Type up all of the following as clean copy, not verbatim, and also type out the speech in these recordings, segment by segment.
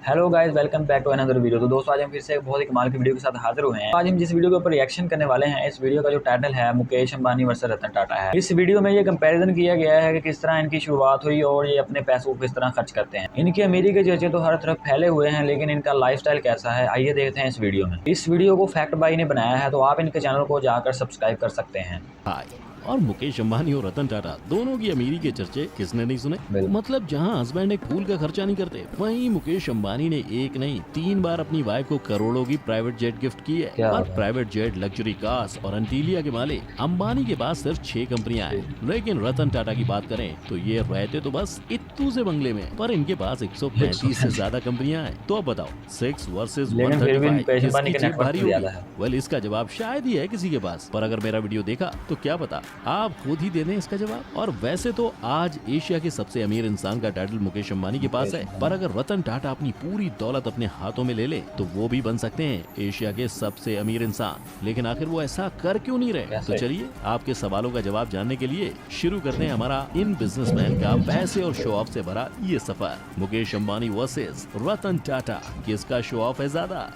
Hello guys, welcome back to another video. तो दोस्तों, आज हम फिर से एक बहुत ही कमाल की वीडियो के साथ हाजिर हुए हैं। आज हम जिस वीडियो के ऊपर रिएक्शन करने वाले हैं, इस वीडियो का जो टाइटल है मुकेश अंबानी वर्सेस रतन टाटा है। इस वीडियो में ये कंपैरिजन किया गया है कि किस तरह इनकी शुरुआत हुई और ये अपने पैसों को किस तरह खर्च करते हैं। इनकी अमीरी के चर्चे तो हर तरफ फैले हुए हैं, लेकिन इनका लाइफस्टाइल कैसा है, आइए देखते हैं इस वीडियो में। इस वीडियो को फैक्ट बाई ने बनाया है, तो आप इनके चैनल को जाकर सब्सक्राइब कर सकते हैं। और मुकेश अंबानी और रतन टाटा दोनों की अमीरी के चर्चे किसने नहीं सुने। मतलब जहां हस्बैंड एक फूल का खर्चा नहीं करते, वहीं मुकेश अंबानी ने एक नहीं 3 बार अपनी वाइफ को करोड़ों की प्राइवेट जेट गिफ्ट की है। और प्राइवेट जेट, लग्जरी कार्स और अंटीलिया के मालिक अंबानी के पास सिर्फ 6 कंपनियां हैं। लेकिन रतन टाटा की बात करें तो ये रहते तो बस इत्तू से बंगले में, पर इनके पास 135 से ज्यादा कंपनियां हैं। तो अब बताओ 6 वर्सेस 135 वेल, इसका जवाब शायद ही है किसी के पास। पर अगर मेरा वीडियो देखा तो क्या पता आप खुद ही दे दें इसका जवाब। और वैसे तो आज एशिया के सबसे अमीर इंसान का टाइटल मुकेश अंबानी के पास है, पर अगर रतन टाटा अपनी पूरी दौलत अपने हाथों में ले ले तो वो भी बन सकते हैं एशिया के सबसे अमीर इंसान। लेकिन आखिर वो ऐसा कर क्यों नहीं रहे? तो चलिए आपके सवालों का जवाब जानने के लिए शुरू करते हैं हमारा इन बिजनेसमैन का पैसे और शो ऑफ से भरा ये सफर। मुकेश अंबानी वर्सेस रतन टाटा, किसका शो ऑफ है ज्यादा?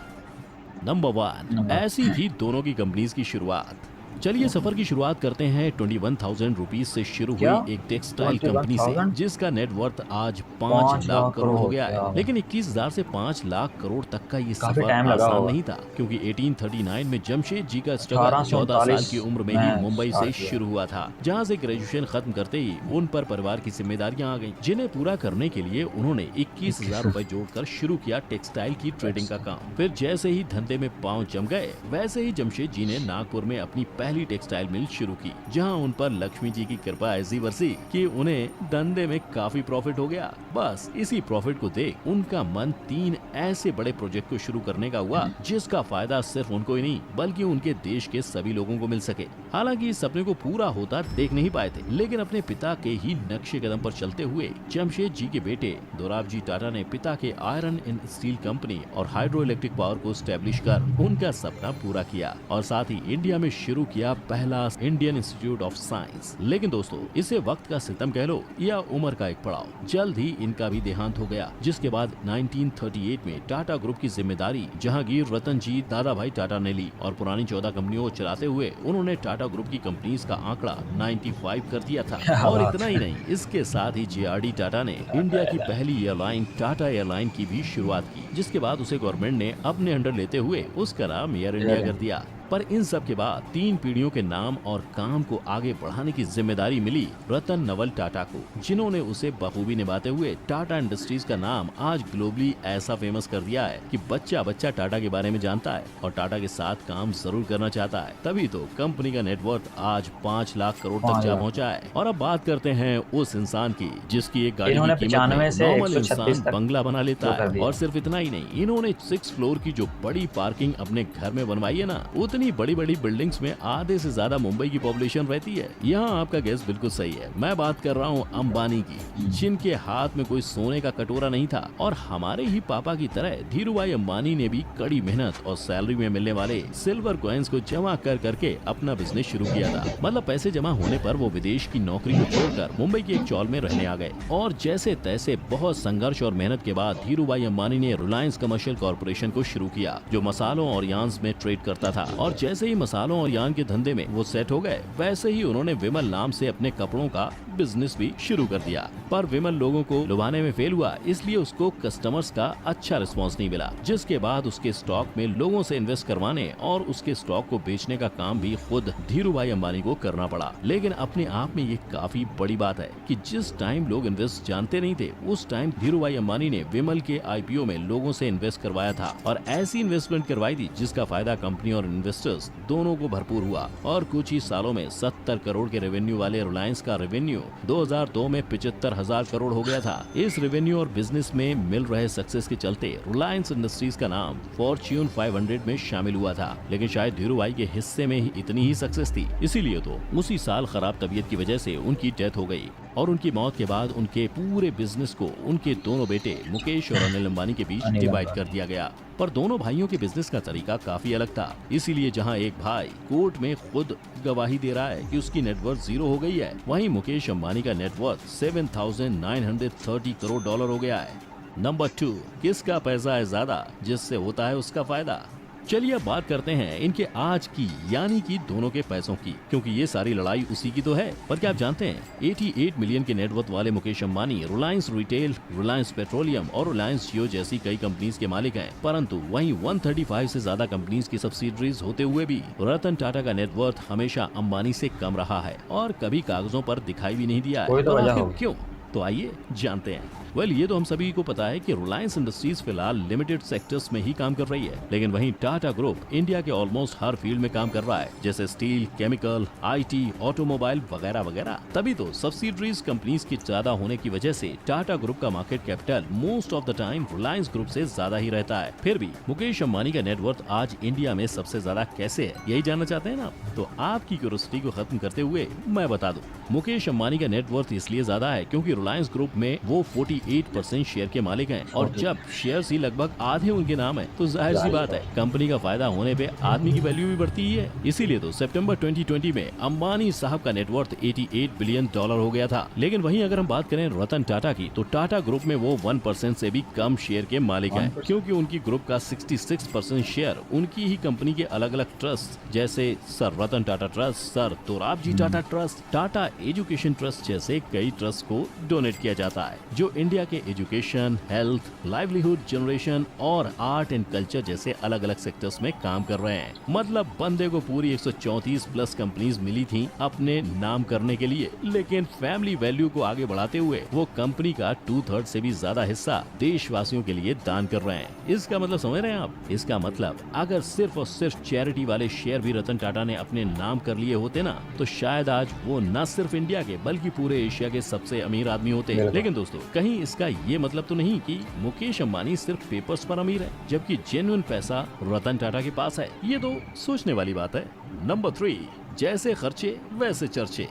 नंबर 1, ऐसी थी दोनों की कंपनीज की शुरुआत। चलिए सफर की शुरुआत करते हैं 21,000 रुपीज से शुरू हुई एक टेक्सटाइल कंपनी से, जिसका नेट वर्थ आज 5 लाख करोड़ हो गया है। लेकिन 21,000 से 5 लाख करोड़ तक का ये सफर आसान नहीं था, क्योंकि 1839 में जमशेद जी का स्ट्रगल 14 साल की उम्र में ही मुंबई से शुरू हुआ था, जहां से ग्रेजुएशन खत्म करते ही उन पर परिवार की जिम्मेदारियां आ गयी, जिन्हें पूरा करने के लिए उन्होंने 21,000 रूपए जोड़कर शुरू किया टेक्सटाइल की ट्रेडिंग का काम। फिर जैसे ही धंधे में पांव जम गए, वैसे ही जमशेद जी ने नागपुर में अपनी पहली टेक्सटाइल मिल शुरू की, जहां उन पर लक्ष्मी जी की कृपा ऐसी बरसी कि उन्हें धंधे में काफी प्रॉफिट हो गया। बस इसी प्रॉफिट को देख उनका मन 3 ऐसे बड़े प्रोजेक्ट को शुरू करने का हुआ, जिसका फायदा सिर्फ उनको ही नहीं बल्कि उनके देश के सभी लोगों को मिल सके। हालांकि इस सपने को पूरा होता देख नहीं पाए थे, लेकिन अपने पिता के ही नक्शे कदम पर चलते हुए जमशेद जी के बेटे दोराबजी टाटा ने पिता के आयरन एंड स्टील कंपनी और हाइड्रो इलेक्ट्रिक पावर को स्टैब्लिश कर उनका सपना पूरा किया, और साथ ही इंडिया में शुरू किया पहला इंडियन इंस्टीट्यूट ऑफ साइंस। लेकिन दोस्तों, इसे वक्त का सितम कह लो या उम्र का एक पड़ाव, जल्द ही इनका भी देहांत हो गया, जिसके बाद 1938 में टाटा ग्रुप की जिम्मेदारी जहांगीर रतन जी दादा भाई टाटा ने ली, और पुरानी 14 कंपनियों को चलाते हुए उन्होंने टाटा ग्रुप की कंपनीज का आंकड़ा 95 कर दिया था। और इतना ही नहीं, इसके साथ ही JRD टाटा ने इंडिया की पहली एयरलाइन टाटा एयरलाइन की भी शुरुआत की, जिसके बाद उसे गवर्नमेंट ने अपने अंडर लेते हुए उसका नाम एयर इंडिया कर दिया। पर इन सब के बाद 3 पीढ़ियों के नाम और काम को आगे बढ़ाने की जिम्मेदारी मिली रतन नवल टाटा को, जिन्होंने उसे बखूबी निभाते हुए टाटा इंडस्ट्रीज का नाम आज ग्लोबली ऐसा फेमस कर दिया है कि बच्चा बच्चा टाटा के बारे में जानता है और टाटा के साथ काम जरूर करना चाहता है। तभी तो कंपनी का नेटवर्थ आज 5 लाख करोड़ तक जा पहुँचा है। और अब बात करते हैं उस इंसान की जिसकी एक गाड़ी की कीमत नॉर्मल इंसान बंगला बना लेता है। और सिर्फ इतना ही नहीं, इन्होंने 6 फ्लोर की जो बड़ी पार्किंग अपने घर में बनवाई है ना, उतनी बड़ी बड़ी बिल्डिंग्स में आधे से ज्यादा मुंबई की पॉपुलेशन रहती है। यहाँ आपका गैस बिल्कुल सही है, मैं बात कर रहा हूँ अंबानी की, जिनके हाथ में कोई सोने का कटोरा नहीं था। और हमारे ही पापा की तरह धीरूभाई अंबानी ने भी कड़ी मेहनत और सैलरी में मिलने वाले सिल्वर कॉइन्स को जमा कर करके अपना बिजनेस शुरू किया था। मतलब पैसे जमा होने पर वो विदेश की नौकरी को छोड़कर मुंबई के एक चौल में रहने आ गए, और जैसे तैसे बहुत संघर्ष और मेहनत के बाद धीरूभाई अंबानी ने रिलायंस कमर्शियल कॉर्पोरेशन को शुरू किया, जो मसालों और यार्न्स में ट्रेड करता था। और जैसे ही मसालों और यार्न के धंधे में वो सेट हो गए, वैसे ही उन्होंने विमल नाम से अपने कपड़ों का बिजनेस भी शुरू कर दिया। पर विमल लोगों को लुभाने में फेल हुआ, इसलिए उसको कस्टमर्स का अच्छा रिस्पांस नहीं मिला, जिसके बाद उसके स्टॉक में लोगों से इन्वेस्ट करवाने और उसके स्टॉक को बेचने का काम भी खुद धीरूभाई अंबानी को करना पड़ा। लेकिन अपने आप में ये काफी बड़ी बात है कि जिस टाइम लोग इन्वेस्ट जानते नहीं थे, उस टाइम धीरूभाई अंबानी ने विमल के IPO में लोगों से इन्वेस्ट करवाया था, और ऐसी इन्वेस्टमेंट करवाई थी जिसका फायदा कंपनी और इन्वेस्टर्स दोनों को भरपूर हुआ। और कुछ ही सालों में 70 करोड़ के रेवेन्यू वाले रिलायंस का रेवेन्यू 2002 में 75,000 करोड़ हो गया था। इस रेवेन्यू और बिजनेस में मिल रहे सक्सेस के चलते रिलायंस इंडस्ट्रीज का नाम फॉर्च्यून 500 में शामिल हुआ था। लेकिन शायद धीरूभाई के हिस्से में ही इतनी ही सक्सेस थी, इसीलिए तो उसी साल खराब तबीयत की वजह से उनकी डेथ हो गई, और उनकी मौत के बाद उनके पूरे बिजनेस को उनके दोनों बेटे मुकेश और अनिल अंबानी के बीच डिवाइड कर दिया गया। पर दोनों भाइयों के बिजनेस का तरीका काफी अलग था, इसीलिए जहां एक भाई कोर्ट में खुद गवाही दे रहा है कि उसकी नेटवर्थ 0 हो गई है, वहीं मुकेश अंबानी का नेटवर्थ $7,930 करोड़ हो गया है। नंबर 2, किसका पैसा है ज्यादा, जिससे होता है उसका फायदा। चलिए अब बात करते हैं इनके आज की यानी कि दोनों के पैसों की, क्योंकि ये सारी लड़ाई उसी की तो है। पर क्या आप जानते हैं 88 मिलियन के नेटवर्थ वाले मुकेश अंबानी रिलायंस रिटेल, रिलायंस पेट्रोलियम और रिलायंस जियो जैसी कई कंपनीज के मालिक हैं, परंतु वहीं 135 से ज्यादा कंपनीज की सब्सिडरीज होते हुए भी रतन टाटा का नेटवर्थ हमेशा अंबानी से कम रहा है और कभी कागजों पर दिखाई भी नहीं दिया है। कोई तो और वजह आखिर होगी। क्यों, तो आइए जानते हैं। ये तो हम सभी को पता है कि रिलायंस इंडस्ट्रीज फिलहाल लिमिटेड सेक्टर्स में ही काम कर रही है, लेकिन वहीं टाटा ग्रुप इंडिया के ऑलमोस्ट हर फील्ड में काम कर रहा है, जैसे स्टील, केमिकल, आईटी, ऑटोमोबाइल वगैरह वगैरह। तभी तो सब्सिडरीज कंपनीज की ज्यादा होने की वजह से टाटा ग्रुप का market capital most of the time Reliance group से ज्यादा ही रहता है। फिर भी मुकेश अंबानी का नेटवर्थ आज इंडिया में सबसे ज्यादा कैसे है, यही जानना चाहते हैं ना? तो आपकी क्यूरियोसिटी को खत्म करते हुए मैं बता दूं, मुकेश अंबानी का नेटवर्थ इसलिए ज्यादा है क्योंकि रिलायंस ग्रुप में वो 48% शेयर के मालिक हैं, और जब शेयर ही लगभग आधे उनके नाम है तो जाहिर सी बात है कंपनी का फायदा होने पे आदमी की वैल्यू भी बढ़ती ही है। इसीलिए तो सितंबर 2020 में अंबानी साहब का नेटवर्थ 88 बिलियन डॉलर हो गया था। लेकिन वहीं अगर हम बात करें रतन टाटा की, तो टाटा ग्रुप में वो 1% से भी कम शेयर के मालिक हैं, क्योंकि उनकी ग्रुप का 66% शेयर उनकी ही कंपनी के अलग अलग ट्रस्ट जैसे sir Ratan Tata trust, sir Dorabji Tata trust, Tata education trust जैसे कई ट्रस्ट को डोनेट किया जाता है, जो इंडिया के एजुकेशन, हेल्थ, लाइवलीहुड जनरेशन और आर्ट एंड कल्चर जैसे अलग अलग सेक्टर्स में काम कर रहे हैं। मतलब बंदे को पूरी 134 प्लस कंपनीज मिली थी अपने नाम करने के लिए, लेकिन फैमिली वैल्यू को आगे बढ़ाते हुए वो कंपनी का 2/3 से भी ज्यादा हिस्सा देशवासियों के लिए दान कर रहे हैं। इसका मतलब समझ रहे हैं आप? इसका मतलब अगर सिर्फ और सिर्फ चैरिटी वाले शेयर भी रतन टाटा ने अपने नाम कर लिए होते ना, तो शायद आज वो न सिर्फ इंडिया के बल्कि पूरे एशिया के सबसे अमीर आदमी होते। लेकिन दोस्तों, कहीं इसका ये मतलब तो नहीं कि मुकेश अंबानी सिर्फ पेपर्स पर अमीर है, जबकि जेन्युइन पैसा रतन टाटा के पास है? ये तो सोचने वाली बात है। नंबर 3, जैसे खर्चे वैसे चर्चे।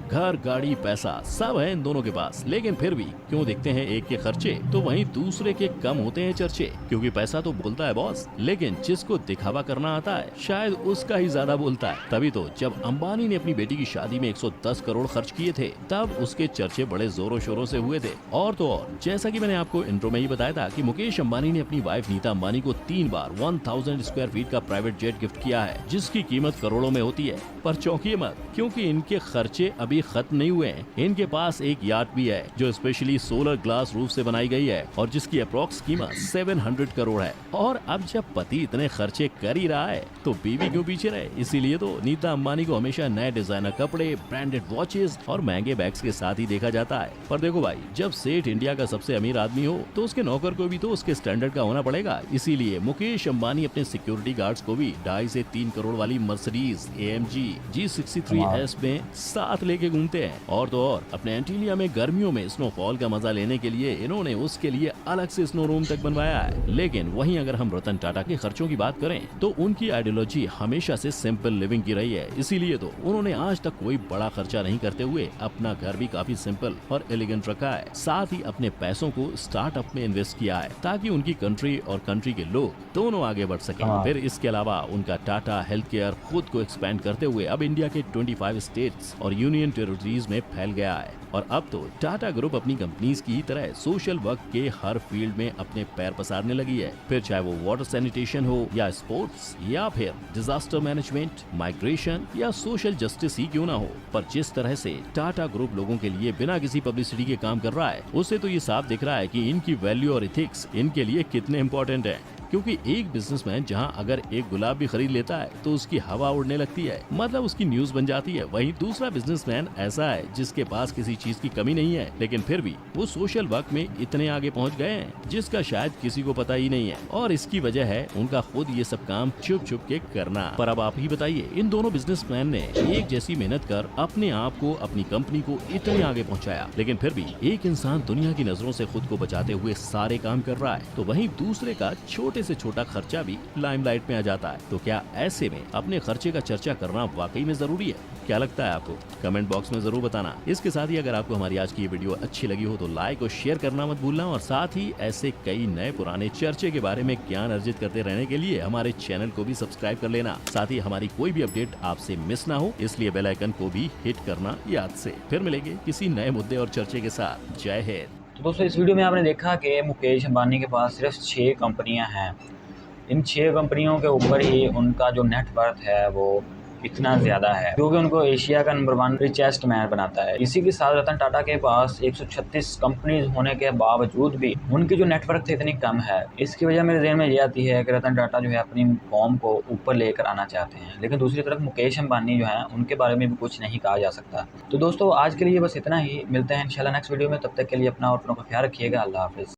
घर, गाड़ी, पैसा सब है इन दोनों के पास, लेकिन फिर भी क्यों दिखते हैं एक के खर्चे तो वहीं दूसरे के कम होते हैं चर्चे? क्योंकि पैसा तो बोलता है बॉस, लेकिन जिसको दिखावा करना आता है शायद उसका ही ज्यादा बोलता है। तभी तो जब अंबानी ने अपनी बेटी की शादी में 110 करोड़ खर्च किए थे, तब उसके चर्चे बड़े जोरों शोरों से हुए थे। और तो और, जैसा कि मैंने आपको इंट्रो में ही बताया था कि मुकेश अंबानी ने अपनी वाइफ नीता अंबानी को 3 बार 1000 स्क्वायर फीट का प्राइवेट जेट गिफ्ट किया है, जिसकी कीमत करोड़ों में होती है। पर चौंकिए मत, क्योंकि इनके खर्चे अभी खत्म नहीं हुए हैं। इनके पास एक याट भी है जो स्पेशली सोलर ग्लास रूफ से बनाई गई है और जिसकी अप्रोक्स कीमत 700 करोड़ है। और अब जब पति इतने खर्चे कर ही रहा है तो बीवी क्यों पीछे रहे? इसीलिए तो नीता अंबानी को हमेशा नए डिजाइनर कपड़े, ब्रांडेड वॉचेस और महंगे बैग्स के साथ ही देखा जाता है। पर देखो भाई, जब सेठ इंडिया का सबसे अमीर आदमी हो तो उसके नौकर को भी तो उसके स्टैंडर्ड का होना पड़ेगा। इसीलिए मुकेश अंबानी अपने सिक्योरिटी गार्ड्स को भी 2.5 से 3 करोड़ वाली मर्सिडीज AMG G63S में साथ लेके घूमते हैं। और तो और, अपने एंटीलिया में गर्मियों में स्नोफॉल का मजा लेने के लिए इन्होंने उसके लिए अलग से स्नो रूम तक बनवाया है। लेकिन वहीं अगर हम रतन टाटा के खर्चों की बात करें तो उनकी आइडियोलॉजी हमेशा से सिंपल लिविंग की रही है। इसीलिए तो उन्होंने आज तक कोई बड़ा खर्चा नहीं करते हुए अपना घर भी काफी सिंपल और एलिगेंट रखा है। साथ ही अपने पैसों को स्टार्टअप में इन्वेस्ट किया है ताकि उनकी कंट्री और कंट्री के लोग दोनों आगे बढ़ सके। फिर इसके अलावा उनका टाटा हेल्थ केयर खुद को एक्सपेंड करते हुए अब इंडिया के 25 स्टेट्स और यूनियन टेरिटरीज में फैल गया है। और अब तो टाटा ग्रुप अपनी कंपनीज की तरह सोशल वर्क के हर फील्ड में अपने पैर पसारने लगी है। फिर चाहे वो वाटर सैनिटेशन हो या स्पोर्ट्स या फिर डिजास्टर मैनेजमेंट, माइग्रेशन या सोशल जस्टिस ही क्यों ना हो, पर जिस तरह से टाटा ग्रुप लोगों के लिए बिना किसी पब्लिसिटी के काम कर रहा है, उससे तो ये साफ दिख रहा है कि इनकी वैल्यू और इथिक्स इनके लिए कितने इम्पोर्टेंट है। क्योंकि एक बिजनेसमैन जहां अगर एक गुलाब भी खरीद लेता है तो उसकी हवा उड़ने लगती है, मतलब उसकी न्यूज बन जाती है। वहीं दूसरा बिजनेसमैन ऐसा है जिसके पास किसी चीज की कमी नहीं है, लेकिन फिर भी वो सोशल वर्क में इतने आगे पहुंच गए हैं जिसका शायद किसी को पता ही नहीं है। और इसकी वजह है उनका खुद ये सब काम छुप छुप के करना। पर अब आप ही बताइए, इन दोनों बिजनेसमैन ने एक जैसी मेहनत कर अपने आप को, अपनी कंपनी को इतने आगे पहुँचाया, लेकिन फिर भी एक इंसान दुनिया की नजरों से खुद को बचाते हुए सारे काम कर रहा है, तो वहीं दूसरे का छोटे से छोटा खर्चा भी लाइमलाइट में आ जाता है। तो क्या ऐसे में अपने खर्चे का चर्चा करना वाकई में जरूरी है? क्या लगता है आपको? कमेंट बॉक्स में जरूर बताना। इसके साथ ही अगर आपको हमारी आज की ये वीडियो अच्छी लगी हो तो लाइक और शेयर करना मत भूलना, और साथ ही ऐसे कई नए पुराने चर्चे के बारे में ज्ञान अर्जित करते रहने के लिए हमारे चैनल को भी सब्सक्राइब कर लेना। साथ ही हमारी कोई भी अपडेट आपसे मिस ना हो, इसलिए बेल आइकन को भी हिट करना याद से। फिर मिलेंगे किसी नए मुद्दे और चर्चे के साथ। जय हिंद। तो दोस्तों इस वीडियो में आपने देखा कि मुकेश अंबानी के पास सिर्फ 6 कंपनियां हैं। इन 6 कंपनियों के ऊपर ही उनका जो नेटवर्थ है वो इतना ज़्यादा है, क्योंकि उनको एशिया का नंबर 1 रिचेस्ट मैन बनाता है। इसी के साथ रतन टाटा के पास 136 कंपनीज होने के बावजूद भी उनकी जो नेटवर्क इतनी कम है। इसकी वजह मेरे ज़हन में ये आती है कि रतन टाटा जो है अपनी फॉर्म को ऊपर लेकर आना चाहते हैं, लेकिन दूसरी तरफ मुकेश अंबानी जो है उनके बारे में भी कुछ नहीं कहा जा सकता। तो दोस्तों आज के लिए बस इतना ही, मिलते हैं इंशाल्लाह नेक्स्ट वीडियो में। तब तक के लिए अपना और अपनों का ख्याल रखिएगा। अल्लाह हाफिज़।